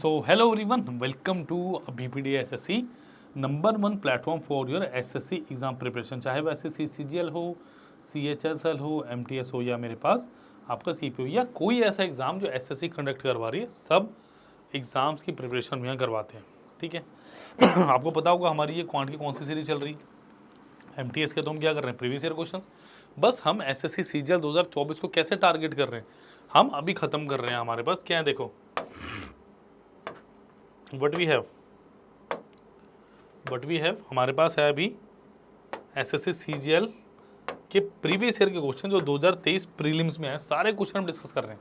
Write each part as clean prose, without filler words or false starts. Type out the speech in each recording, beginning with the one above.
So hello everyone, welcome to BPD SSC number 1 platform for your SSC exam preparation. चाहे वो SSC CGL हो, CHSL हो, MTS हो या मेरे पास आपका CP हो या कोई ऐसा एग्ज़ाम जो SSC कंडक्ट करवा रही है, सब एग्ज़ाम्स की प्रिपरेशन हम यहाँ करवाते हैं। ठीक है। आपको पता होगा हमारी ये क्वांट की कौन सी सीरीज चल रही है। MTS के तो हम क्या कर रहे हैं, प्रीवियस ईयर क्वेश्चन। बस हम SSC CGL 2024 को कैसे टारगेट कर रहे हैं, हम अभी ख़त्म कर रहे हैं। हमारे पास क्या है, देखो वट वी हैव हमारे पास है अभी SSC CGL के प्रीवियस ईयर के क्वेश्चन जो 2023 प्रीलिम्स में है, सारे क्वेश्चन हम डिस्कस कर रहे हैं।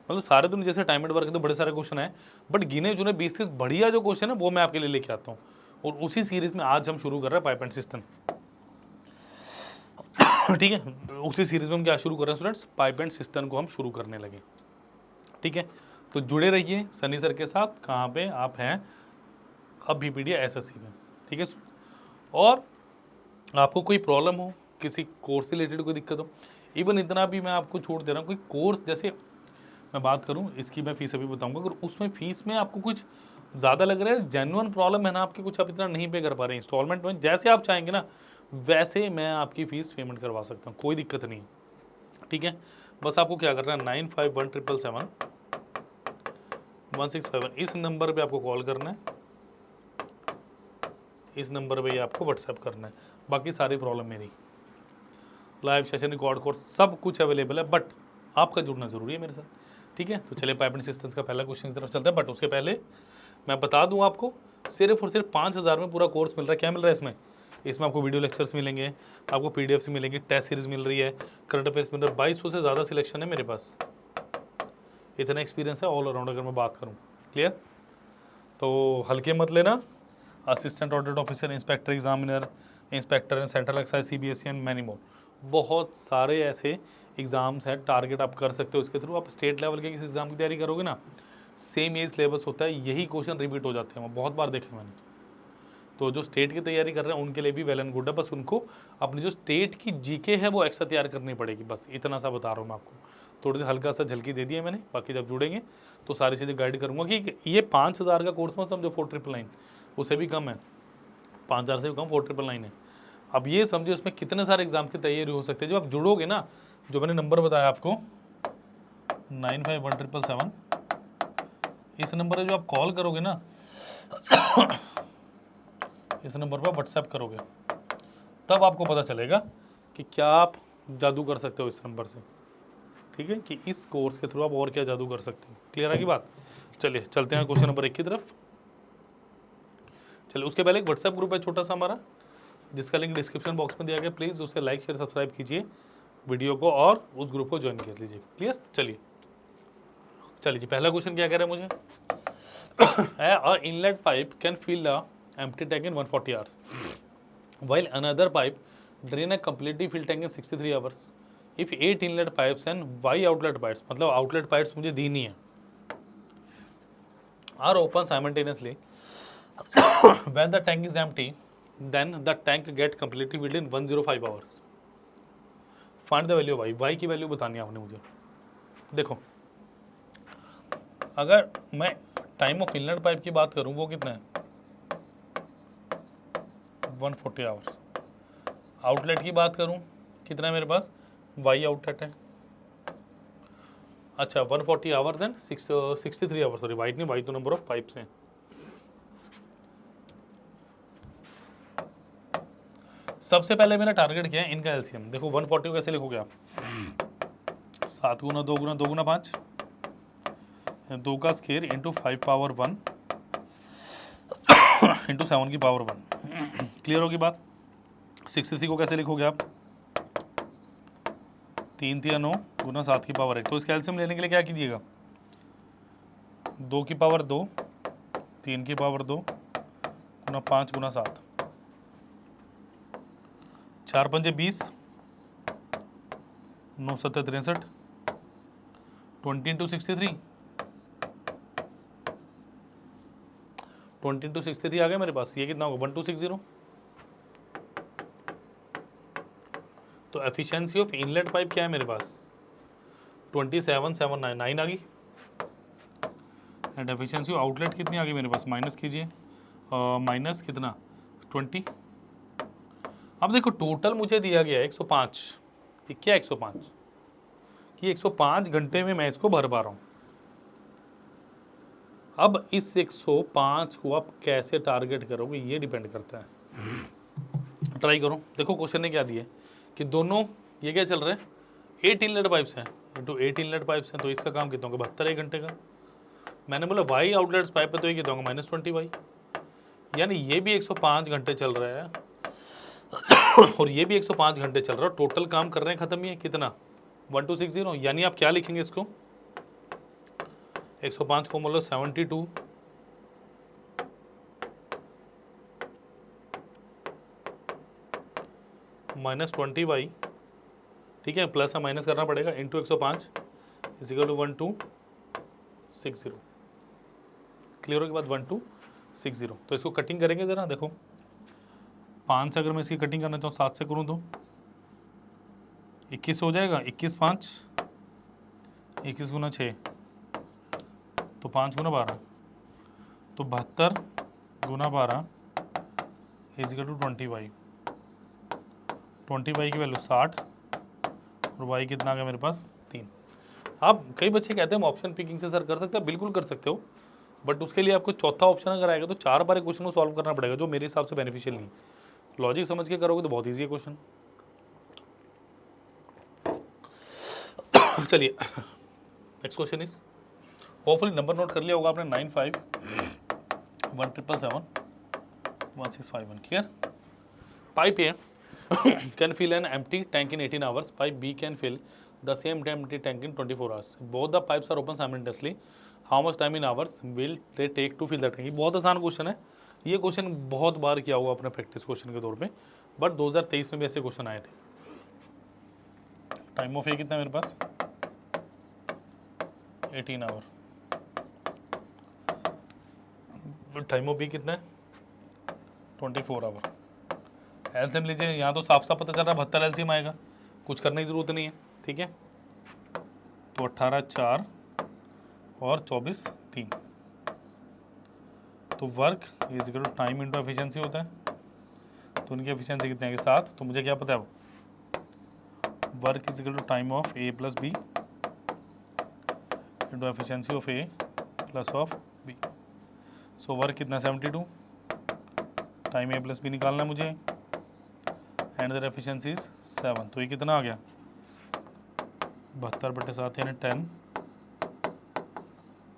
मतलब सारे तो नहीं, जैसे टाइम एंड वर्क के तो बड़े सारे क्वेश्चन हैं, बट गिने चुने 20 से बढ़िया जो क्वेश्चन है वो मैं आपके लिए लेके आता हूँ। और उसी सीरीज में आज हम शुरू कर रहे हैं पाइप एंड सिस्टम। ठीक है, उसी सीरीज में हम क्या शुरू कर रहे हैं स्टूडेंट्स, पाइप एंड सिस्टम को हम शुरू करने लगे। ठीक है, तो जुड़े रहिए सनी सर के साथ। कहाँ पे आप हैं, अब BPD SSC में। ठीक है, और आपको कोई प्रॉब्लम हो, किसी कोर्स से रिलेटेड कोई दिक्कत हो, इवन इतना भी मैं आपको छूट दे रहा हूँ, कोई कोर्स जैसे मैं बात करूँ, इसकी मैं फ़ीस अभी बताऊँगा, अगर उसमें फ़ीस में आपको कुछ ज़्यादा लग रहा है, जेन्युइन प्रॉब्लम है ना आपकी, कुछ आप इतना नहीं पे कर पा रहे हैं इंस्टॉलमेंट में, जैसे आप चाहेंगे ना वैसे मैं आपकी फ़ीस पेमेंट करवा सकता हूँ, कोई दिक्कत नहीं। ठीक है, बस आपको क्या करना है, 9517771651 इस नंबर पर आपको कॉल करना है, इस नंबर पे ही आपको व्हाट्सएप करना है। बाकी सारी प्रॉब्लम मेरी, लाइव सेशन, रिकॉर्ड कोर्स सब कुछ अवेलेबल है, बट आपका जुड़ना ज़रूरी है मेरे साथ। ठीक है, तो चलिए पाइप एंड सिस्टम्स का पहला क्वेश्चन की तरफ चलते हैं। बट उसके पहले मैं बता दूं आपको, सिर्फ और सिर्फ 5000 में पूरा कोर्स मिल रहा है। क्या मिल रहा है इसमें, इसमें आपको वीडियो लेक्चर्स मिलेंगे, आपको PDFs मिलेंगे, टेस्ट सीरीज मिल रही है, करंट अफेयर्स मिल रहा है। 2200 से ज़्यादा सिलेक्शन है मेरे पास, इतना एक्सपीरियंस है ऑल अराउंड अगर मैं बात करूँ। क्लियर, तो हल्के मत लेना। Assistant audit officer, inspector examiner, inspector and central excise, CBSE and many more, बहुत सारे ऐसे एग्ज़ाम्स हैं, टारगेट आप कर सकते हो इसके थ्रू। आप स्टेट लेवल के किसी एग्ज़ाम की तैयारी करोगे ना, सेम ये सिलेबस होता है, यही क्वेश्चन रिपीट हो जाते हैं, वो बहुत बार देखे मैंने। तो जो स्टेट की तैयारी कर रहे हैं उनके लिए भी वेल एंड गुड है, बस उनको अपनी जो स्टेट की GK है वो एक्स्ट्रा तैयार करनी पड़ेगी, बस इतना सा बता रहा हूँ मैं आपको। थोड़ी सी हल्का सा झलकी दे दी है मैंने, बाकी जब जुड़ेंगे तो सारी चीज़ें गाइड करूँगा कि ये 5000 का कोर्स मत समझो 4999, उससे भी कम है, 5000 से भी कम 4999 है। अब ये समझो इसमें कितने सारे एग्जाम की तैयारी हो सकती है। जब आप जुड़ोगे ना, जो मैंने नंबर बताया आपको 951777, इस नंबर पर जो आप कॉल करोगे ना, इस नंबर पर व्हाट्सएप करोगे, तब आपको पता चलेगा कि क्या आप जादू कर सकते हो इस नंबर से। ठीक है, कि इस कोर्स के थ्रू आप और क्या जादू कर सकते हो। क्लियर है की बात। चलिए चलते हैं क्वेश्चन नंबर 1 की तरफ। चलिए उसके पहले एक व्हाट्सएप ग्रुप है छोटा सा हमारा, जिसका लिंक डिस्क्रिप्शन बॉक्स में दिया गया, प्लीज़ उसे लाइक शेयर सब्सक्राइब कीजिए वीडियो को और उस ग्रुप को ज्वाइन कर लीजिए। क्लियर, चलिए जी, पहला क्वेश्चन क्या कह रहा है मुझे, a inlet pipe can fill a empty tank in 140 hours while another pipe drain a completely filled tank in 63 hours. If 8 inlet pipes and y outlet pipes, मतलब outlet pipes मुझे दी नहीं है, are open simultaneously when the tank is empty, then the tank get completely filled in 105 hours. Find the value of y. Y की value बतानी है आपने मुझे। देखो, अगर मैं टाइम ऑफ इनलेट पाइप की बात करूं, वो कितना है 140 आवर्स। आउटलेट की बात करूं, कितना है मेरे पास, y आउटलेट है। अच्छा, 140 hours and 63 hours, sorry white नहीं, वाइट तो नंबर ऑफ पाइप्स हैं। सबसे पहले मेरा टारगेट क्या है, इनका एलसीएम। देखो 140 को कैसे लिखोगे आप, 7 गुना 2 गुना 2 गुना 5, 2 का स्क्वायर इंटू 5 पावर 1 इंटू 7 की पावर 1। क्लियर होगी बात। 63 को कैसे लिखोगे आप, 3 3 9 गुना 7 की पावर 1। तो इसका एलसीएम लेने के लिए क्या कीजिएगा, 2 की पावर 2, 3 की पावर 2 गुना 5 गुना 7, 4 पंजे 20, 9 7 63, 20 इंटू 63, 20 इंटू 63 आ गया मेरे पास। ये कितना होगा 1260। तो एफिशिएंसी ऑफ इनलेट पाइप क्या है मेरे पास 27799 आ गई। एंड एफिशिएंसी आउटलेट कितनी आ गई मेरे पास, माइनस कीजिए, माइनस कितना 20। अब देखो टोटल मुझे दिया गया है 105, ये क्या 105 कि 105 घंटे में मैं इसको भर पा रहा हूँ। अब इस 105 को आप कैसे टारगेट करोगे ये डिपेंड करता है। ट्राई करो, देखो क्वेश्चन ने क्या दिया कि दोनों ये क्या चल रहा है 8 इनलेट पाइप्स हैं, तो 8 इनलेट पाइप्स हैं तो इसका काम कितना होगा 72 एक घंटे का। मैंने बोला वाई आउटलेट्स पाइप है तो ये कितना होगा -20 वाई, यानी ये भी 105 घंटे चल रहा है और ये भी 105 घंटे चल रहा है, टोटल काम कर रहे हैं खत्म ही कितना 1260। यानी आप क्या लिखेंगे इसको 105 को मतलब 72 -20 ठीक है, प्लस या माइनस करना पड़ेगा इंटू 105 इजिकल टू 1260। क्लियर हो के बाद 1260। तो इसको कटिंग करेंगे ज़रा, देखो 5 से अगर मैं इसकी कटिंग करना चाहूँ 7 से करूँ तो 21 हो जाएगा, 21 5 21 गुना 6 तो 5 गुना 12 तो 72 गुना 12 इजिकल टू 20 वाई। 20 वाई की वैल्यू 60 और वाई कितना आ गया मेरे पास 3। आप कई बच्चे कहते हैं हम ऑप्शन पिकिंग से सर कर सकते हैं, बिल्कुल कर सकते हो, बट उसके लिए आपको चौथा ऑप्शन अगर आएगा तो 4 बार क्वेश्चन को सॉल्व करना पड़ेगा, जो मेरे हिसाब से बेनिफिशियल नहीं। लॉजिक समझ के करोगे तो बहुत ईजी है क्वेश्चन। चलिए next question is, hopefully number note कर लिया होगा आपने 9517771651। Clear. Pipe A can fill an empty tank in 18 hours. Pipe B can fill the same empty tank in 24 hours. Both the pipes are open simultaneously. How much time in hours will they take to fill the tank? ये बहुत आसान question है, ये question बहुत बार किया हुआ अपने practice question के तौर पे, बट 2023 में भी ऐसे क्वेश्चन आए थे। टाइम ऑफ ए कितना है मेरे पास 18 आवर, टाइम ऑफ बी कितना है 24 आवर। एलसीएम लीजिए, यहाँ तो साफ साफ पता चल रहा है 72 एलसीएम आएगा, कुछ करने की ज़रूरत नहीं है। ठीक है, तो 18 4 और 24 3, तो work is equal to time into efficiency होता है, तो उनकी एफिशिएंसी कितने आएगी 7। तो मुझे क्या पता है work is equal to time of A plus B into efficiency of A plus of B. So work कितना 72, टाइम ए प्लस बी निकालना है मुझे, एंड देयर एफिशिएंसी इज 7। तो ये कितना आ गया 72/7 यानी 10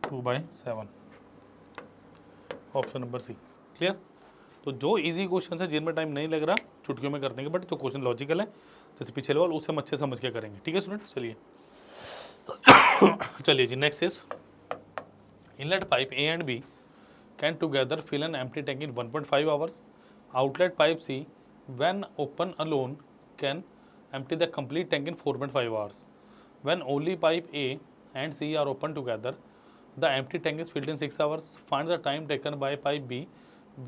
2/7, ऑप्शन नंबर सी। क्लियर। तो जो इजी क्वेश्चन है जिनमें टाइम नहीं लग रहा चुटकियों में कर देंगे, बट जो क्वेश्चन लॉजिकल है जैसे पीछे लेवल उससे हम अच्छे समझ के करेंगे। ठीक है स्टूडेंट्स, चलिए चलिए जी next is, inlet pipe A and B can together fill an empty tank in 1.5 hours. Outlet pipe C, when open alone, can empty the complete tank in 4.5 hours. When only pipe A and C are open together, the empty tank is filled in 6 hours. Find the time taken by pipe B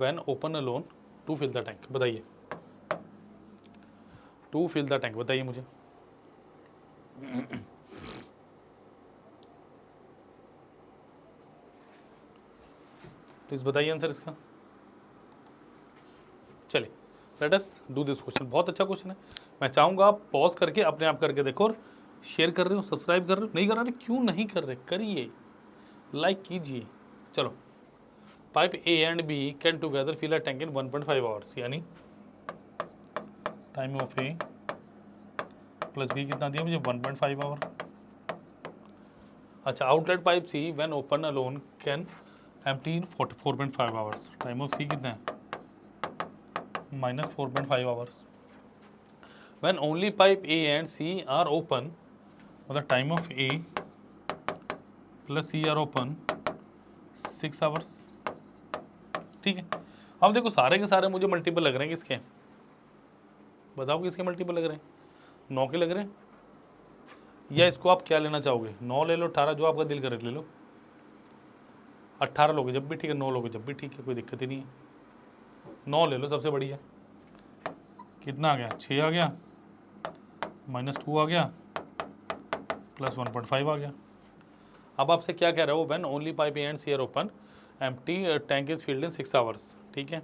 when open alone to fill the tank. बताइए, to fill the tank बताइए मुझे। Please बताइए answer इसका। चलिए let us do this question, बहुत अच्छा question है। मैं चाहूँगा आप पॉज करके अपने आप करके देखो, और शेयर कर रहे हो सब्सक्राइब कर रहे हो नहीं कर रहे, क्यों नहीं कर रहे, करिए लाइक कीजिए। चलो, pipe A and B can together fill a tank in 1.5 hours, यानी time of A plus B कितना दिया मुझे 1.5 आवर। अच्छा, outlet pipe C when open alone can empty in 4.5 hours. Time of C कितना है -4.5 hours. When only pipe A and C are open, मतलब time of A plus C are open 6 hours. ठीक है, अब देखो सारे के सारे मुझे मल्टीपल लग रहे हैं, किसके बताओ, किसके मल्टीपल लग रहे हैं 9 के लग रहे हैं, या इसको आप क्या लेना चाहोगे 9 ले लो 18, जो आपका दिल करे ले लो। 18 लोगे जब भी ठीक है, 9 लोगे जब भी ठीक है, कोई दिक्कत ही नहीं है। 9 ले लो सबसे बढ़िया। कितना आ गया 6 आ गया, -2 आ गया, प्लस 1.5 आ गया। अब आपसे क्या कह रहा है वो, when only pipe A and C are open, empty tank is filled in 6 hours, ठीक है।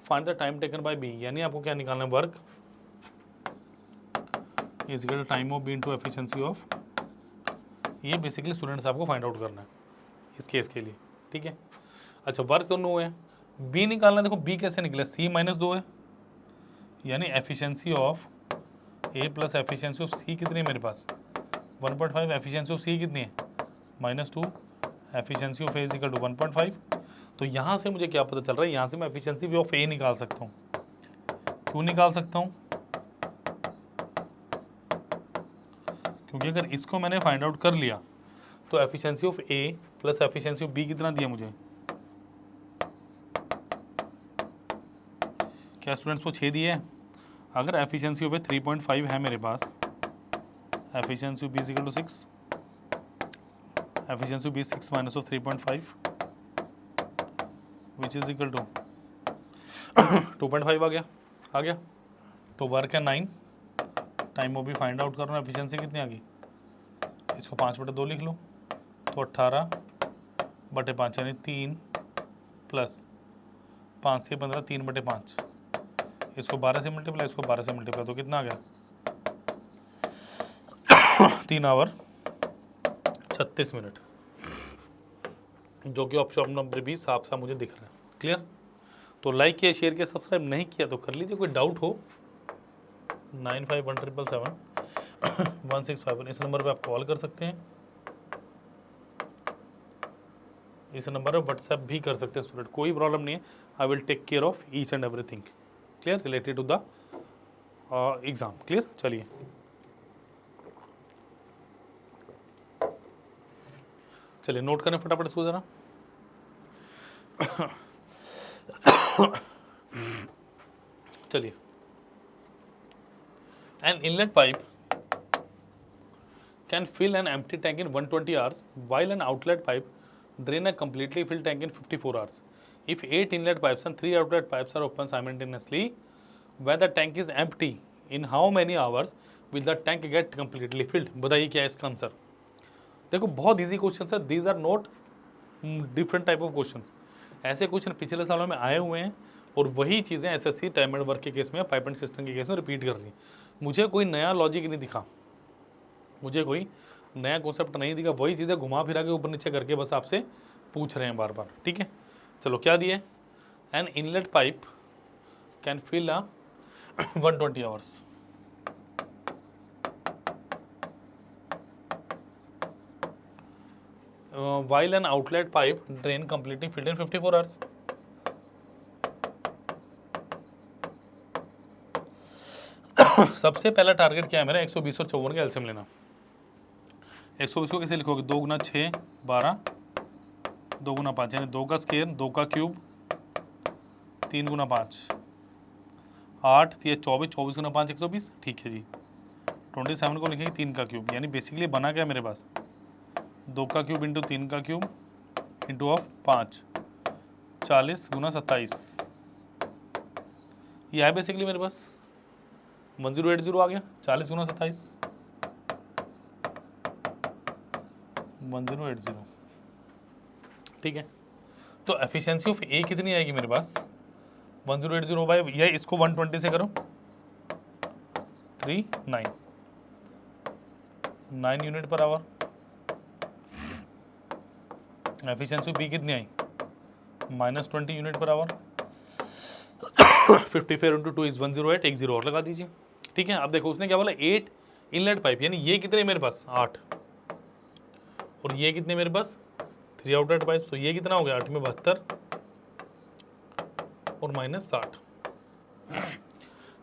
Find the time taken by B, यानी आपको क्या निकालना है, work is equal to time of B into efficiency of, ये बेसिकली स्टूडेंट्स आपको find out करना है इस केस के लिए, ठीक है। अच्छा वर्क तो नो है, बी निकालना है। देखो बी कैसे निकला, सी माइनस 2 है, यानी efficiency of A plus efficiency of C कितनी है मेरे पास, 1.5। एफिशिएंसी ऑफ सी कितनी है, -2। Efficiency of A is equal to 1.5। तो यहाँ से मुझे क्या पता चल रहा है, यहाँ से मैं एफिशिएंसी भी ऑफ ए निकाल सकता हूँ। क्यों निकाल सकता हूँ, क्योंकि अगर इसको मैंने फाइंड आउट कर लिया तो efficiency of A plus efficiency of B कितना दिया मुझे, क्या स्टूडेंट्स को 6 दिए है। अगर एफिशिएंसी ऑफ ए 3.5 है मेरे पास, efficiency of B is equal to 6, efficiency of B 6 minus of 3.5 which is equal to 2.5 आ गया। तो वर्क है 9, टाइम वो भी फाइंड आउट कर रहा हूँ, एफिशिएंसी कितनी आ गई, इसको 5/2 लिख लो, तो 18/5 यानी 3 प्लस 5 से 15, 3/5, इसको 12 से मल्टीप्लाई, इसको 12 से मल्टीप्लाई, तो कितना आ गया 3 आवर 36 मिनट, जो कि ऑप्शन नंबर 20 साफ साफ मुझे दिख रहा है। क्लियर। तो लाइक किया, शेयर किया, सब्सक्राइब नहीं किया तो कर लीजिए। कोई डाउट हो 9517771651 इस नंबर पे आप कॉल कर सकते हैं, इस नंबर पर व्हाट्सएप भी कर सकते हैं स्टूडेंट, कोई प्रॉब्लम नहीं है। I will take care of each and everything clear related to the exam. Clear. चलिए चलिए नोट करें फटाफट इसको जरा। चलिए, an inlet pipe can fill an empty tank in 120 hours while an outlet pipe drain a completely filled tank in 54 hours. If 8 inlet pipes and 3 outlet pipes are open simultaneously when the tank is empty, in how many hours will the tank get completely filled? बताइए क्या है इसका answer. देखो बहुत easy question है, these are not different type of question. ऐसे question पिछले सालों में आए हुए हैं और वही चीज़ें एसएससी टाइम एंड वर्क के केस में, पाइप एंड सिस्टम के केस में रिपीट कर रही हैं। मुझे कोई नया लॉजिक नहीं दिखा, मुझे कोई नया कॉन्सेप्ट नहीं दिखा, वही चीज़ें घुमा फिरा के ऊपर नीचे करके बस आपसे पूछ रहे हैं बार बार। ठीक है, चलो क्या दिए, an inlet pipe can fill a 120 hours, while an outlet pipe drain completely filled in 54 hours. सबसे पहला टारगेट क्या है मेरा, 120 और 54 का एलसीएम लेना। 120 को कैसे लिखोगे, 2 गुना 6 12, 2 गुना 5 यानी 2 का स्क्वायर, 2 का क्यूब, 3 गुना 5 8, 24, 24 गुना 5 120। ठीक है जी, 27 को लिखेंगे 3 का क्यूब, यानी बेसिकली बना क्या मेरे पास, 2 का क्यूब इंटू 3 का क्यूब इंटू ऑफ 5, 40 गुना 27, ये है बेसिकली मेरे पास 1080 आ गया। 40 गुना 27 1080। ठीक है, तो एफिशिएंसी ऑफ ए कितनी आएगी मेरे पास, 1080 बाई, या इसको 120 से करो, 9 unit per hour. Efficiency B कितनी आई, -20 unit per hour. 54 into 2 is 108, एक जीरो और लगा दीजिए। ठीक है, अब देखो उसने क्या बोला, 8 इनलेट पाइप, यानी ये कितने मेरे पास 8, और ये कितने मेरे पास 3 आउटलेट पाइप, तो ये कितना हो गया 8 में 72 और -60।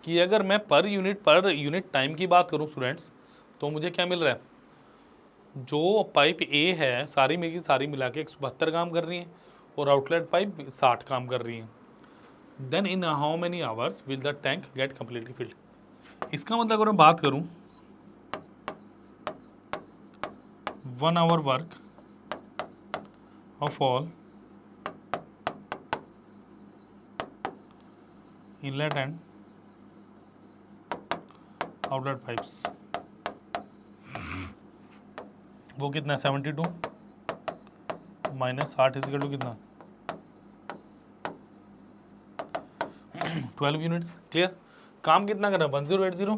कि अगर मैं पर यूनिट टाइम की बात करूं स्टूडेंट्स, तो मुझे क्या मिल रहा है, जो पाइप ए है सारी मिला के 172 काम कर रही है और आउटलेट पाइप 60 काम कर रही है। Then in how many hours will the tank get completely filled. इसका मतलब अगर मैं बात करूं 1 hour work of all inlet and outlet pipes, वो कितना है 72। माइनस 60 इजिकल टू कितना 12 यूनिट्स। क्लियर। काम कितना करना है 1080।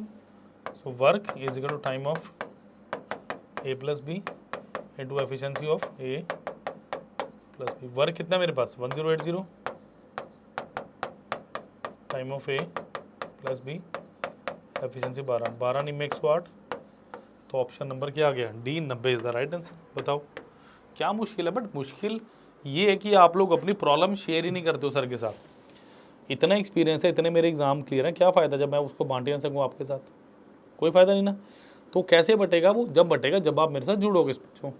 So work is equal to time of A plus B into efficiency of A plus B. Work कितना मेरे पास 1080 time of A plus B efficiency 12 नहीं में 108। तो ऑप्शन नंबर क्या आ गया D 90 is the right answer. बताओ क्या मुश्किल है, बट मुश्किल ये है कि आप लोग अपनी प्रॉब्लम शेयर ही नहीं करते हो सर के साथ। इतना एक्सपीरियंस है, इतने मेरे एग्जाम क्लियर है, क्या फ़ायदा जब मैं उसको बांट ना सकूँ आपके साथ, कोई फ़ायदा नहीं ना। तो कैसे बटेगा वो, जब बटेगा जब आप मेरे साथ जुड़ोगे बच्चों।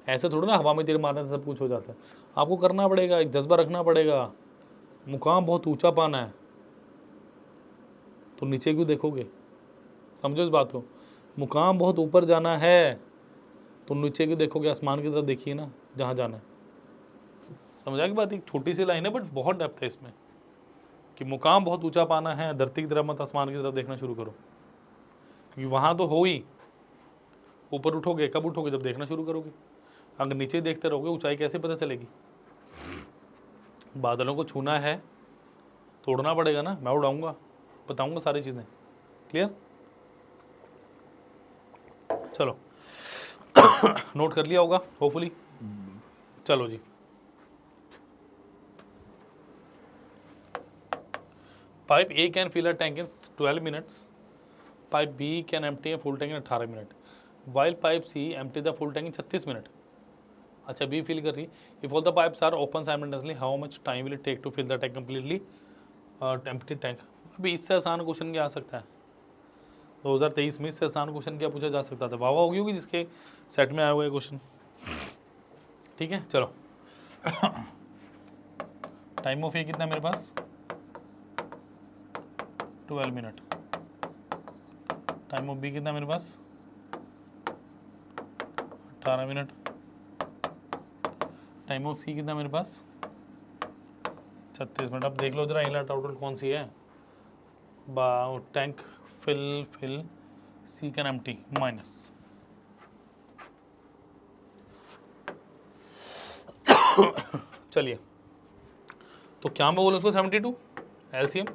ऐसे थोड़ा ना हवा में तीर मारने से सब कुछ हो जाता है। आपको करना पड़ेगा, एक जज्बा रखना पड़ेगा। मुकाम बहुत ऊंचा पाना है तो नीचे क्यों देखोगे, समझो इस बात को। मुकाम बहुत ऊपर जाना है तो नीचे क्यों देखोगे, आसमान की तरफ देखिए ना जहाँ जाना है। समझा की बात। एक छोटी सी लाइन है बट बहुत डेप्थ है इसमें कि मुकाम बहुत ऊंचा पाना है, धरती की तरफ मत आसमान की तरफ देखना शुरू करो, क्योंकि वहाँ तो हो ही। ऊपर उठोगे कब उठोगे, जब देखना शुरू करोगे। अगर नीचे देखते रहोगे ऊंचाई कैसे पता चलेगी। बादलों को छूना है, तोड़ना पड़ेगा ना। मैं उड़ाऊंगा, बताऊंगा सारी चीज़ें। क्लियर। चलो नोट कर लिया होगा होपफुली। चलो जी, pipe A can fill a tank in 12 minutes, pipe B can empty a full tank in 18 minute, while pipe C empty the full tank in 36 minute. अच्छा बी फिल कर रही। If all the pipes are open simultaneously how much time will it take to fill the tank completely empty tank. अभी इससे आसान question क्या आ सकता है 2023 में, इससे आसान क्वेश्चन क्या पूछा जा सकता था। वाह वाह होगी होगी जिसके सेट में आया हुआ है क्वेश्चन। ठीक है चलो टाइम ऑफ ए कितना मेरे पास 12 मिनट, टाइम ऑफ बी कितना मेरे पास 18 मिनट, टाइम ऑफ सी कितना मेरे पास 36 मिनट। अब देख लो जरा इनलेट आउटलेट कौन सी है। Tank fill C can empty minus. चलिए तो क्या मैं बोलूँ उसको 72 एलसीएम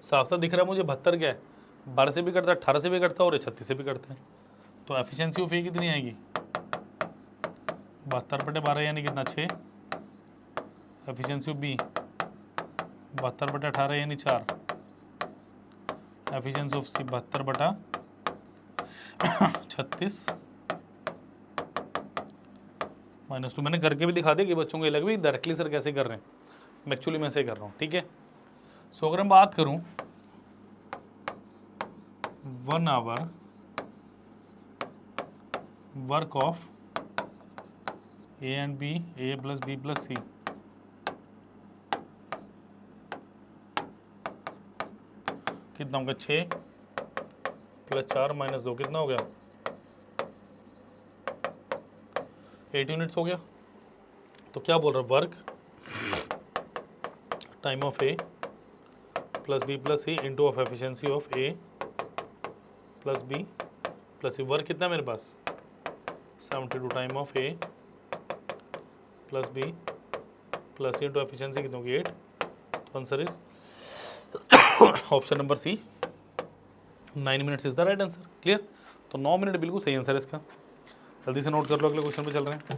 साफ साफ दिख रहा है मुझे। 72 क्या है 12 से भी कटता है, 18 से भी कटता है और 36 से भी कटता है। तो एफिशिएंसी ऑफ ए कितनी आएगी 72/12 यानी कितना 6। एफिशिएंसी ऑफ बी 72/18 यानी 4। एफिशिएंसी ऑफ सी 72/36 -2। मैंने करके भी दिखा दिया कि बच्चों को ये लगे भी डायरेक्टली सर कैसे कर रहे हैं, मैं एक्चुअली मैं ऐसे कर रहा हूँ। ठीक है। सो अगर मैं बात करूँ 1 hour work of A and B, A plus B plus C, कितना होगा 6 + 4 - 2 कितना हो गया 8 यूनिट्स हो गया। तो क्या बोल रहा है work time of A plus B plus C into of efficiency of A plus B plus C. Work कितना मेरे पास 72 time of A plus B plus C into efficiency कितनी होगी 8। तो answer is option number C 9 minutes is the right answer. Clear. तो 9 minute बिल्कुल सही answer है इसका। जल्दी से नोट कर लो, अगले क्वेश्चन पे चल रहे हैं।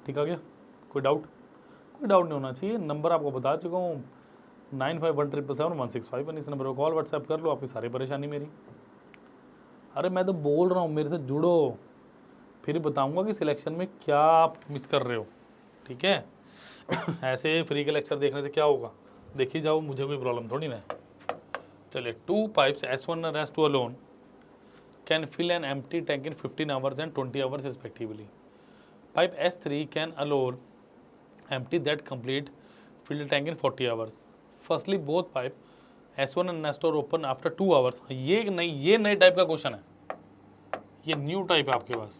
ठीक आ गया, कोई डाउट? कोई डाउट नहीं होना चाहिए। नंबर आपको बता चुका हूँ 9517771651। इस नंबर पर कॉल व्हाट्सएप कर लो, आपकी सारी परेशानी मेरी। अरे मैं तो बोल रहा हूँ मेरे से जुड़ो, फिर बताऊँगा कि सिलेक्शन में क्या आप मिस कर रहे हो। ठीक है ऐसे फ्री के लेक्चर देखने से क्या होगा, देखी जाओ, मुझे कोई प्रॉब्लम थोड़ी ना है। चलिए 2 pipes S1 and S2 alone can fill an empty tank in 15 hours and 20 hours respectively. Pipe S3 can alone empty that complete fill the tank in 40 hours. Firstly, both pipe S1 and S2 are open after 2 hours. ये नई type का question है, ये new type है आपके पास।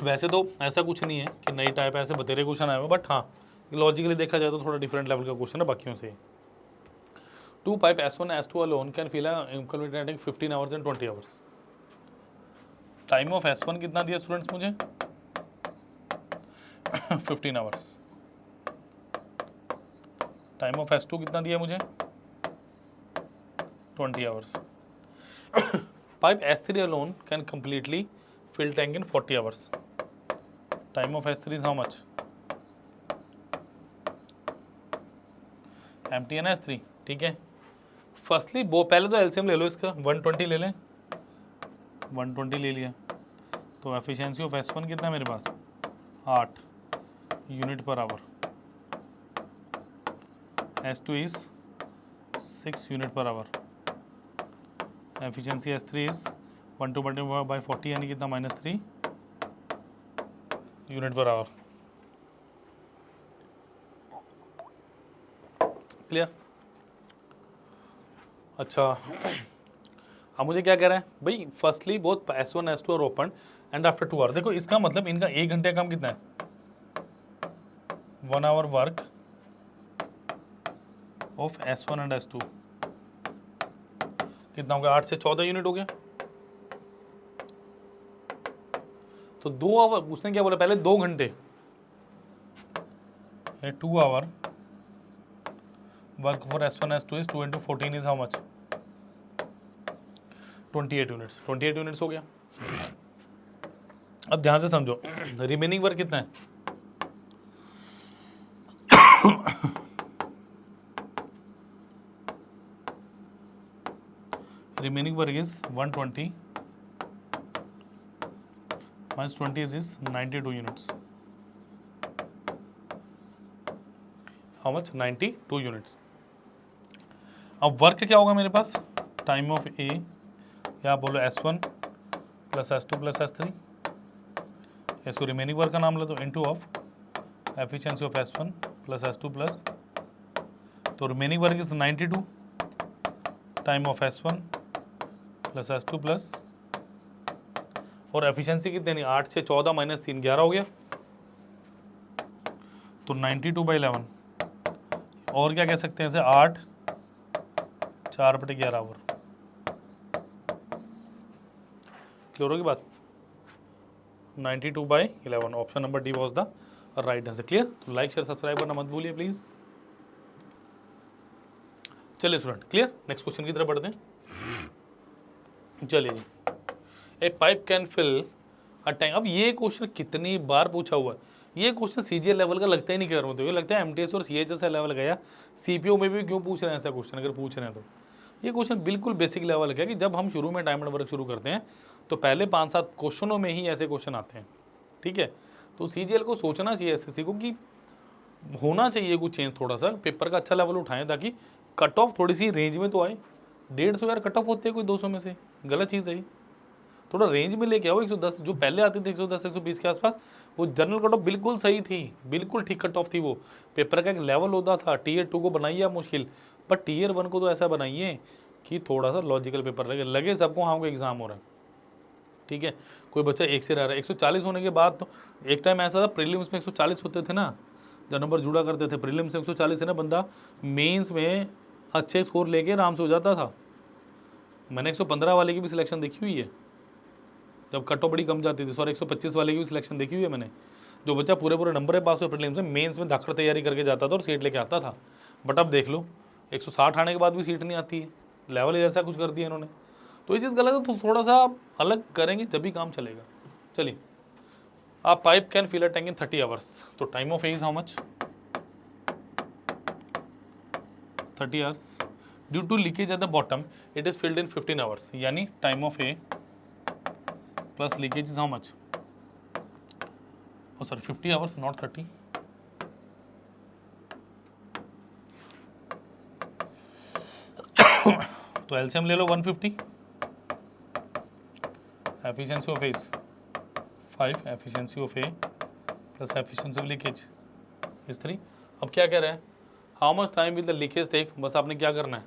वैसे तो ऐसा कुछ नहीं है कि नई टाइप ऐसे बतेरे क्वेश्चन आए हुए, बट हाँ लॉजिकली देखा जाए तो थोड़ा डिफरेंट लेवल का क्वेश्चन है बाकियों से। 2 pipe S1 and S2 alone can fill a incomplete tank 15 hours and 20 hours. Time of S1 कितना दिया स्टूडेंट्स मुझे 15 आवर्स। टाइम ऑफ S2 कितना दिया मुझे 20 hours. Pipe S3 alone can completely fill tank in 40 hours. Time of S3 is how much? Empty है ना S3, ठीक है। फर्स्टली वो पहले तो एलसीएम ले लो इसका, 120 ले लें, 120 ले लिया तो एफिशिएंसी ऑफ S1 कितना है मेरे पास 8 unit per hour, S2 is 6 unit per hour, efficiency S3 is 120 by 40 यानी कितना -3 यूनिट पर आवर। क्लियर? अच्छा, अब मुझे क्या कह रहा है भाई, firstly both S1 S2 are open and after 2 hour. देखो इसका मतलब इनका 1 घंटे का काम कितना है 1 hour work of S1 and S2 कितना हो गया 8 से 14 यूनिट हो गया। तो 2 आवर, उसने क्या बोला पहले 2 घंटे, 2 hour work for S1 S2 is 2 into 14 is how much 28 units, 28 units हो गया। अब ध्यान से समझो रिमेनिंग वर्क कितना है remaining work is 120 minus 20 is 92 units. How much? 92 units. अब वर्क क्या होगा मेरे पास टाइम ऑफ ए, या बोलो S1 plus S2 plus S3, इसको रिमेनिंग वर्क का नाम ले दो, into of efficiency of S1 plus S2 plus, तो remaining work is 92 time of S1 plus S2 plus, और एफिशिएंसी कितनी नहीं 8 से 14 माइनस 3 11 हो गया, तो 92/11, और क्या कह सकते हैं इसे 8 4/11 आवर। क्लियर होगी बात? 92/11, option number D was the right answer. Clear? तो लाइक शेयर सब्सक्राइब करना मत भूलिए प्लीज। चलिए स्टूडेंट, क्लियर? नेक्स्ट क्वेश्चन की तरफ बढ़ते हैं। चलिए जी, A pipe can fill a tank. अब ये क्वेश्चन कितनी बार पूछा हुआ है, ये क्वेश्चन सीजीएल लेवल का लगता ही नहीं कर रहे, ये लगता है एमटीएस और सीएचएस लेवल का, या सीपीओ में भी क्यों पूछ रहे हैं ऐसा क्वेश्चन, अगर पूछ रहे हैं तो ये क्वेश्चन बिल्कुल बेसिक लेवल का है कि जब हम शुरू में डायमंड वर्क शुरू करते हैं तो पहले 5-7 क्वेश्चनों में ही ऐसे क्वेश्चन आते हैं, ठीक है। तो सीजीएल को सोचना चाहिए एसएससी को कि होना चाहिए कुछ चेंज, थोड़ा सा पेपर का अच्छा लेवल उठाएं ताकि कट ऑफ थोड़ी सी रेंज में तो आए। 150 यार कट ऑफ होते हैं कोई 200 में से, गलत चीज़ है ये, थोड़ा रेंज में लेके आओ। 110 जो पहले आती थी 110 120 के आसपास, वो जनरल कट ऑफ बिल्कुल सही थी, बिल्कुल ठीक कट ऑफ थी। वो पेपर का एक लेवल होता था। टीयर 2 को बनाइए आप मुश्किल, बट टीयर 1 को तो ऐसा बनाइए कि थोड़ा सा लॉजिकल पेपर लगे सबको हाँ को एग्जाम हो रहा है, ठीक है। कोई बच्चा 1 से रह रहा है, 140 होने के बाद तो एक टाइम ऐसा था प्रीलिम्स में 140 होते थे ना, जब नंबर जुड़ा करते थे प्रीलिम्स से 140 है ना, बंदा मेंस में अच्छे स्कोर लेके आराम से हो जाता था। मैंने 115 वाले की भी सिलेक्शन देखी हुई है जब कट ऑफ बड़ी कम जाती थी, सॉरी 125 वाले की भी सिलेक्शन देखी हुई है मैंने। जो बच्चा पूरे पूरे नंबर है पास हुए प्रीलिम्स में, मेंस में धाकड़ तैयारी करके जाता था और सीट लेके आता था। बट अब देख लो 160 आने के बाद भी सीट नहीं आती है, लेवल ऐसा कुछ कर दिया इन्होंने। तो ये चीज़ गलत है, तो थोड़ा सा अलग करेंगे जब भी काम चलेगा। चलिए, आप pipe can fill a tank in 30 hours, तो time of A is how much 30 hours. Due to leakage at the bottom it is filled in 15 hours, यानी time of A plus leakage is how much? Oh sorry, 50 hours not 30. तो LCM ले लो 150, efficiency of A 5, efficiency of A plus efficiency of leakage is 3। अब क्या कह रहे हैं, how much time will the leakage take, बस आपने क्या करना है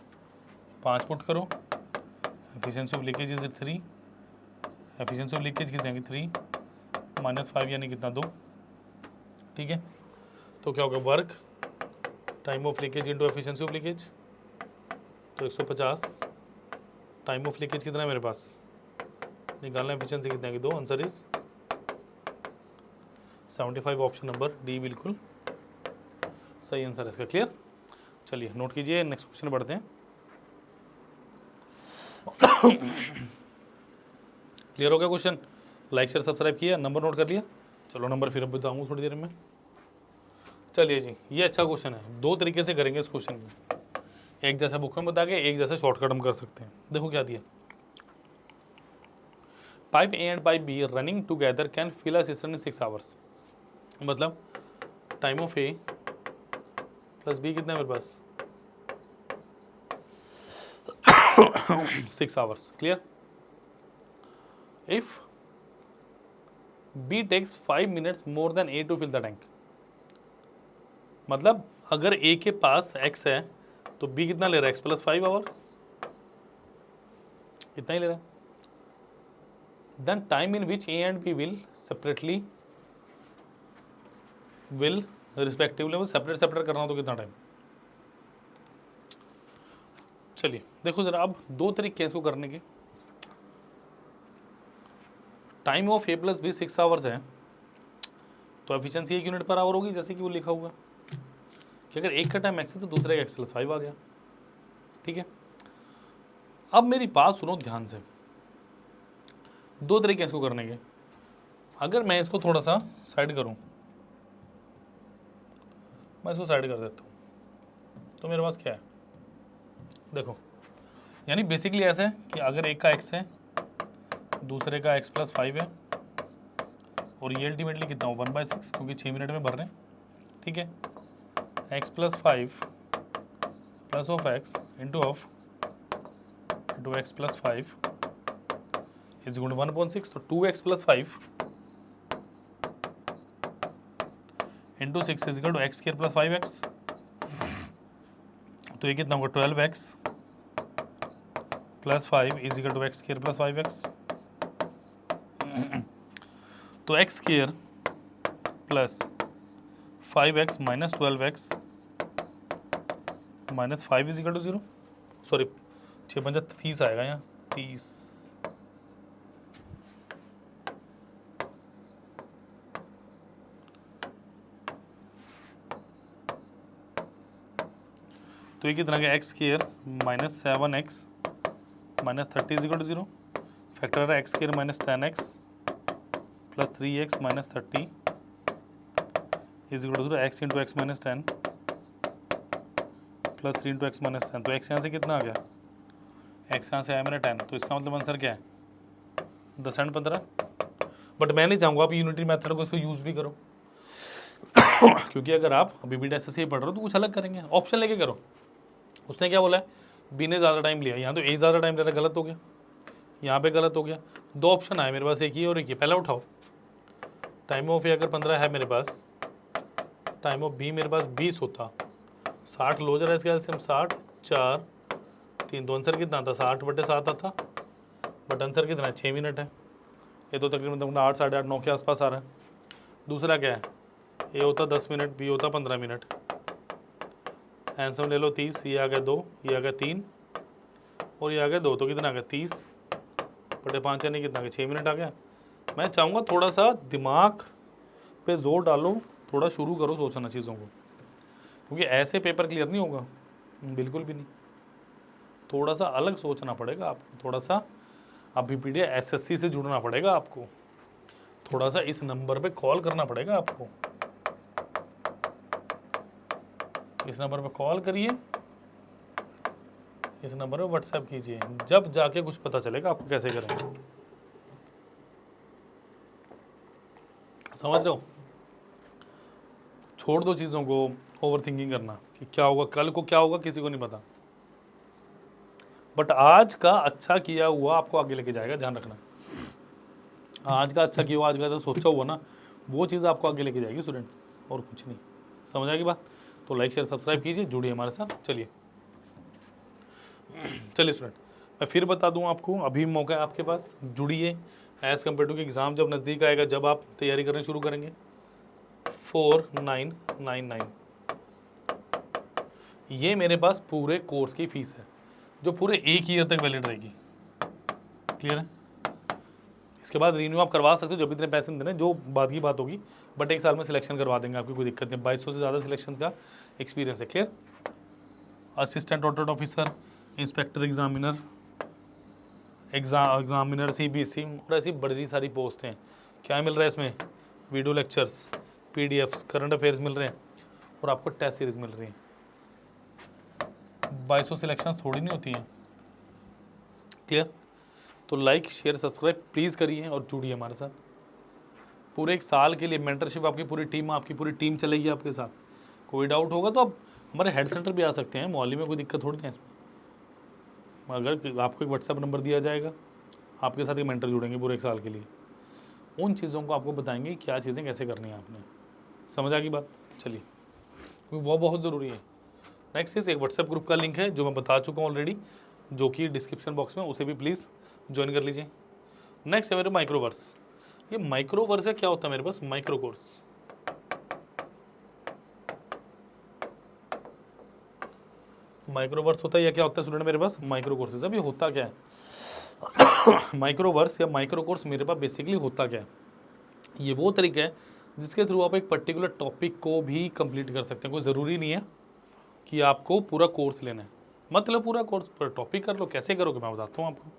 5 पुट करो, efficiency of leakage is 3, efficiency of leakage कितने की 3 माइनस 5 यानी कितना 2, ठीक है। तो क्या होगा work time of leakage into efficiency of leakage, तो 150 टाइम ऑफ लीकेज कितना है मेरे पास निकालना एफिशिएंसी कितने की 2, answer is 75, option number D बिल्कुल सही आंसर है इसका। क्लियर, चलिए नोट कीजिए, नेक्स्ट क्वेश्चन बढ़ते हैं। क्लियर हो गया क्वेश्चन? लाइक शेयर सब्सक्राइब किया, नंबर नोट कर लिया? चलो नंबर फिर अब बताऊंगा थोड़ी देर में। चलिए जी, ये अच्छा क्वेश्चन है, दो तरीके से करेंगे इस क्वेश्चन को, एक जैसा बुक में बता के, एक जैसा शॉर्टकट हम कर सकते हैं। देखो क्या दिया, pipe A and pipe B running together can fill a system in 6 hours. मतलब time of A plus B कितना है मेरे पास 6 hours. Clear, if B takes 5 minutes more than A to fill the tank. मतलब अगर ए के पास x है तो b कितना ले रहा है, x प्लस 5 आवर्स, इतना ही ले रहा है। Then time in which A and B will separately will respectively, वो सेपरेट सेपरेट करना हो तो कितना टाइम। चलिए देखो जरा, अब दो तरीके हैं इसको करने के। Time of A plus B 6 hours है तो एफिशिएंसी 1 यूनिट पर आवर होगी, जैसे कि वो लिखा हुआ कि अगर एक का टाइम एक्स है तो दूसरे का एक्स प्लस 5 आ गया। ठीक है, अब मेरी बात सुनो ध्यान से, दो तरीके हैं इसको करने के। अगर मैं इसको थोड़ा सा साइड करूं, मैं इसको साइड कर देता हूं, तो मेरे पास क्या है देखो, यानी बेसिकली ऐसे है कि अगर एक का एक्स है दूसरे का एक्स प्लस 5 है, और ये अल्टीमेटली कितना हो 1/6, क्योंकि 6 मिनट में भर रहे हैं। ठीक है, x plus 5 plus of x into x plus 5 is equal to 1/6, तो 2x plus 5 into 6 is equal to x square plus 5x, तो ये कितना होगा 12x plus 5 is equal to x square plus 5x। तो x square plus 5x minus 12x minus 5 is equal to 0, sorry 6×5 30 आएगा यहाँ 30। तो ये कितना गया x square minus 7x minus 30 is equal to 0, factor है x square minus 10x plus 3x minus 30 is equal to 0, x into x minus 10 plus 3 into x minus 10। तो x यहाँ से कितना आ गया, एक्स यहाँ से आया मैंने 10, तो इसका मतलब आंसर क्या है 10 एंड 15। बट मैं नहीं चाहूँगा आप यूनिटरी मेथड को इसको यूज़ भी करो क्योंकि अगर आप अभी भी ऐसे ही पढ़ रहे हो तो कुछ अलग करेंगे, ऑप्शन लेके करो। उसने क्या बोला है, बी ने ज़्यादा टाइम लिया, यहाँ तो ए ज़्यादा टाइम ले रहा है, गलत हो गया, यहाँ पे गलत हो गया। दो ऑप्शन आए मेरे पास, एक ही और एक ही, पहला उठाओ। टाइम ऑफ ए अगर 15 है मेरे पास, टाइम ऑफ बी मेरे पास 20 होता, 60 लो जरा इसके एलसीएम, 60 4 3, तो आंसर कितना था 60/7 आता, बट आंसर कितना है 6 मिनट है। ये तो तकरीबन तुमने 8 साढ़े 8 9 के आसपास आ रहा है। दूसरा क्या है, ए होता 10 मिनट, बी होता 15 मिनट, आंसर ले लो 30, ये आ गया 2, ये आ गया 3 और ये आ गया 2, तो कितना आ गया 30/5 यानी कितना आ गया 6 मिनट आ गया। मैं चाहूँगा थोड़ा सा दिमाग पे जोर डालो, थोड़ा शुरू करो सोचना चीज़ों को, क्योंकि ऐसे पेपर क्लियर नहीं होगा, बिल्कुल भी नहीं। थोड़ा सा अलग सोचना पड़ेगा आपको, थोड़ा सा अभी पीढ़िया एसएससी से जुड़ना पड़ेगा आपको, थोड़ा सा इस नंबर पे कॉल करना पड़ेगा आपको, इस नंबर पे कॉल करिए, इस नंबर पे व्हाट्सएप कीजिए, जब जाके कुछ पता चलेगा आपको कैसे करेंगे। समझ रहे हो, छोड़ दो चीज़ों को ओवर थिंकिंग करना कि क्या होगा कल को, क्या होगा किसी को नहीं पता, बट आज का अच्छा किया हुआ आपको आगे लेके जाएगा, ध्यान रखना। आज का अच्छा किया हुआ, आज का जो सोचा हुआ ना, वो चीज़ आपको आगे लेके जाएगी स्टूडेंट्स, और कुछ नहीं। समझ आएगी बात? तो लाइक शेयर सब्सक्राइब कीजिए, जुड़िए हमारे साथ। चलिए स्टूडेंट, मैं फिर बता दूं आपको, अभी मौका है आपके पास, जुड़िए। एज़ कम्पेयर टू कि एग्ज़ाम जब नज़दीक आएगा, जब आप तैयारी करनी शुरू करेंगे, 4999 ये मेरे पास पूरे कोर्स की फ़ीस है, जो पूरे 1 ईयर तक वैलिड रहेगी। क्लियर है? उसके बाद रीन्यू आप करवा सकते हो जब इतने पैसे देने, जो बाद की बात होगी, बट 1 साल में सिलेक्शन करवा देंगे, आपकी कोई दिक्कत नहीं। 2200 से ज़्यादा सिलेक्शन का एक्सपीरियंस है। Clear. Assistant audit officer, inspector examiner, examiner CBC और ऐसी बड़ी सारी पोस्ट हैं। क्या मिल रहा है इसमें? Video lectures, PDFs, current affairs मिल रहे हैं और आपको टेस्ट सीरीज मिल रही है। 2200 सिलेक्शन थोड़ी नहीं होती हैं। क्लियर। तो लाइक शेयर सब्सक्राइब प्लीज़ करिए और जुड़िए हमारे साथ। पूरे 1 साल के लिए मेंटरशिप, आपकी पूरी टीम चलेगी आपके साथ। कोई डाउट होगा तो आप हमारे हेड सेंटर भी आ सकते हैं, मोहाली में कोई दिक्कत थोड़ी है इसमें। अगर आपको एक व्हाट्सएप नंबर दिया जाएगा, आपके साथ एक मेंटर जुड़ेंगे पूरे 1 साल के लिए। उन चीज़ों को आपको बताएंगे क्या चीज़ें कैसे करनी है आपने। समझ आ गई बात? चलिए, क्योंकि वो बहुत ज़रूरी है। नेक्स्ट इस एक व्हाट्सएप ग्रुप का लिंक है जो मैं बता चुका हूँ ऑलरेडी, जो कि डिस्क्रिप्शन बॉक्स में, उसे भी प्लीज़ ज्वाइन कर लीजिए। नेक्स्ट है मेरे माइक्रोवर्स। ये माइक्रोवर्स है, क्या होता है मेरे पास? Micro course. माइक्रोवर्स होता है या क्या होता है स्टूडेंट मेरे पास? Micro courses. अब ये होता क्या है? माइक्रोवर्स या माइक्रो कोर्स मेरे पास बेसिकली होता क्या है? ये वो तरीका है जिसके थ्रू आप एक पर्टिकुलर टॉपिक को भी कंप्लीट कर सकते हैं। कोई ज़रूरी नहीं है कि आपको पूरा कोर्स लेना है, मतलब पूरा कोर्स पर टॉपिक कर लो। कैसे करोगे मैं बताता हूँ आपको।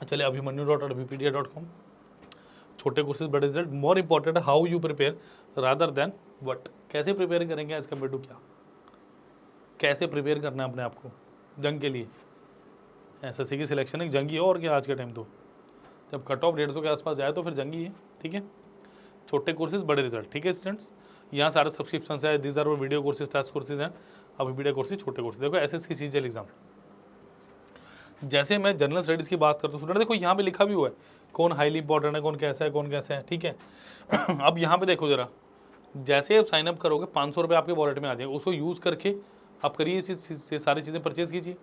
चलिए, abhimanyu.wikipedia.com। छोटे कोर्सेज बड़े result. More important how you prepare rather than what. कैसे प्रिपेयर करेंगे एज कम्पेयर टू क्या, कैसे प्रिपेयर करना है अपने आप को जंग के लिए। SSC की सिलेक्शन एक जंग ही है, और क्या आज के टाइम तो जब कट ऑफ 150 के आसपास जाए तो फिर जंग ही है। ठीक है, छोटे कोर्सेज बड़े रिजल्ट। ठीक है स्टूडेंट्स, यहाँ सारे सब्सक्रिप्शन है। These are video courses, test courses हैं। अभी वीडियो कोर्सेज छोटे कोर्सेज। देखो SSC CGL एग्जाम, जैसे मैं जनरल स्टडीज़ की बात करता हूँ स्टूडेंट, देखो यहाँ पे लिखा भी हुआ है कौन हाईली इंपॉर्टेंट है, कौन कैसा है, कौन कैसा है। ठीक है, अब यहाँ पे देखो जरा, जैसे आप साइन अप करोगे 500 रुपये आपके वॉलेट में आ जाएगा, उसको यूज़ करके आप करिए ये सारी चीज़ें परचेज़ कीजिए।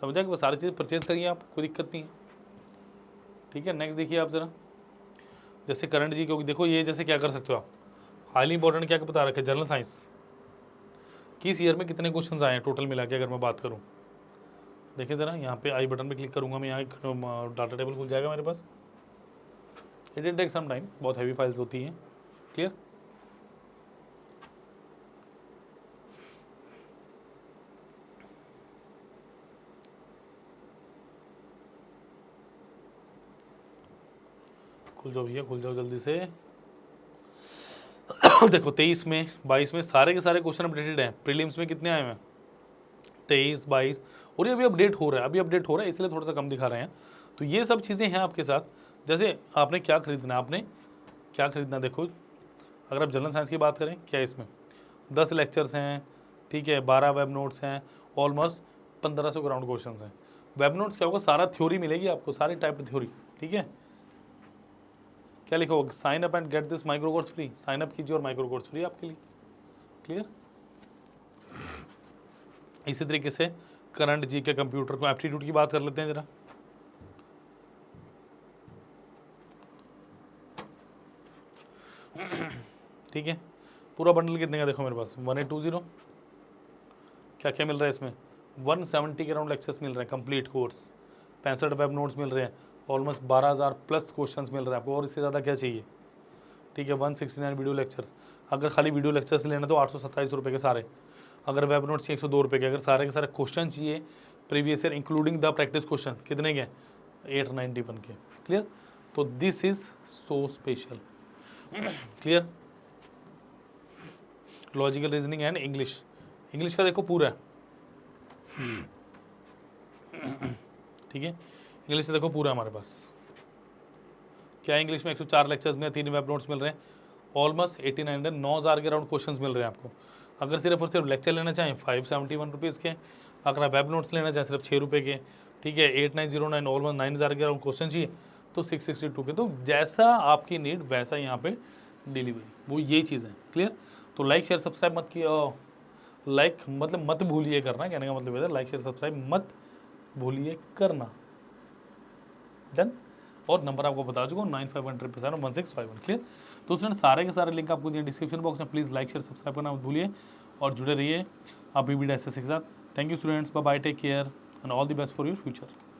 समझा कि वो सारी चीज़ें परचेज़ करिए आप, कोई दिक्कत नहीं है। ठीक है, नेक्स्ट देखिए आप ज़रा, जैसे करंट जी, क्योंकि देखो ये जैसे क्या कर सकते हो आप, हाईली इंपॉर्टेंट क्या बता रखे, जनरल साइंस किस ईयर में कितने क्वेश्चन आए हैं टोटल मिला के, अगर मैं बात करूँ। देखिए ज़रा, यहाँ पे आई बटन पे क्लिक करूँगा मैं, यहाँ एक डाटा टेबल खुल जाएगा मेरे पास। It will take some time, बहुत हैवी फाइल्स होती हैं। क्लियर। खुल जाओ भैया, खुल जाओ जल्दी से। देखो 23 में 22 में सारे के सारे क्वेश्चन अपडेटेड हैं। प्रीलिम्स में कितने आए हैं? 23, 22, और ये अभी अपडेट हो रहा है, इसलिए थोड़ा सा कम दिखा रहे हैं। तो ये सब चीज़ें हैं आपके साथ। जैसे आपने क्या खरीदना है, देखो अगर आप जनरल साइंस की बात करें, क्या है इसमें 10 लेक्चर्स हैं। ठीक है, 12 वेब नोट्स हैं, ऑलमोस्ट 1500 ग्राउंड क्वेश्चन हैं। वेब नोट्स क्या होगा, सारा थ्योरी मिलेगी आपको, सारी टाइप की थ्योरी। ठीक है, क्या लिखा होगा, sign up and get this micro course free. Sign up कीजिए और माइक्रो कोर्स फ्री आपके लिए। क्लियर। इसी तरीके से करंट जी के, कंप्यूटर को, एप्टीट्यूड की बात कर लेते हैं जरा। ठीक है, पूरा बंडल कितने का देखो मेरे पास, 1820। क्या क्या मिल रहा है इसमें, 170 के अराउंड लेक्चर्स मिल रहे हैं, कंप्लीट कोर्स, 65 वेब नोट्स मिल रहे हैं, ऑलमोस्ट 12,000 प्लस क्वेश्चंस मिल रहे हैं आपको, और इससे ज़्यादा क्या चाहिए। ठीक है, 169 वीडियो लेक्चर्स। अगर खाली वीडियो लेक्चर्स लेना तो 827 रुपये के सारे। अगर वेब नोट्स चाहिए 102 रुपये के। अगर सारे के सारे क्वेश्चन चाहिए previous year including the practice question, कितने के, 891 के। क्लियर। तो this is so special. Clear. Logical reasoning and English, English का देखो पूरा है। ठीक है, इंग्लिश से देखो पूरा हमारे पास क्या है। इंग्लिश में 104 लेक्चर्स में 3 वेब नोट्स मिल रहे हैं, ऑलमोस्ट 89 9,000 के अराउंड क्वेश्चंस मिल रहे हैं आपको। अगर सिर्फ और सिर्फ लेक्चर लेना चाहें 571 रुपीज़ के। अगर आप वेब नोट्स लेना चाहें सिर्फ 6 रुपये के। ठीक है, 8909, ऑलमोस्ट 9,000 के अराउंड क्वेश्चन चाहिए तो 662 के। तो जैसा आपकी नीड वैसा यहाँ पे डिलीवरी, वो ये चीज़ है। क्लियर। तो लाइक शेयर सब्सक्राइब मत किया, लाइक मतलब मत भूलिए करना, कहने का मतलब है लाइक शेयर सब्सक्राइब मत भूलिए करना। डन। और नंबर आपको बता चुका हूँ 9500 क्लियर। तो स्टूडेंट सारे के सारे लिंक आपको दिए डिस्क्रिप्शन बॉक्स में। प्लीज़ लाइक शेयर सब्सक्राइब करना मत भूलिए और जुड़े रहिए आप BBD SSC के साथ। Thank you students, bye bye, take care and all the best for your future.